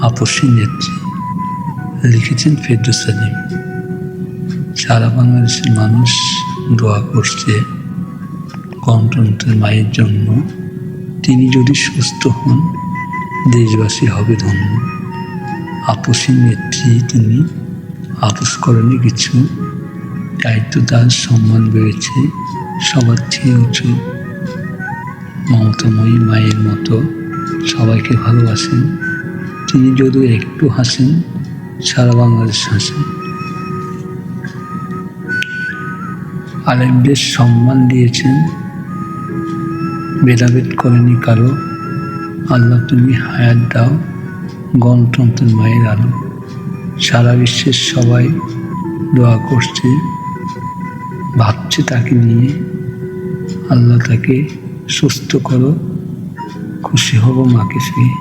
আপসী নেত্রী, লিখেছেন ফেরদৌস সালিম। সারা বাংলাদেশের মানুষ দোয়া করছে গণতন্ত্রের মায়ের জন্য। তিনি যদি সুস্থ হন, দেশবাসী হবে ধন্য। আপসী নেত্রী তিনি, আপোস করেনি কিছু, তাই তো তার সম্মান বেড়েছে সবার চেয়ে উঁচু। মমতাময়ী মায়ের মতো সবাইকে ভালোবাসেন। তিনি যদি একটু হাসেন, সারা বাংলাদেশ হাসেন। আলেমদের সম্মান দিয়েছেন, ভেদাভেদ করেনি কারো। আল্লাহ তুমি হায়াত দাও, গণতন্ত্রের মায়ের আলো। সারা বিশ্বের সবাই দোয়া করছে, ভাবছে তাকে নিয়ে। আল্লাহ তাকে সুস্থ করো, খুশি হব মাকে পেয়ে।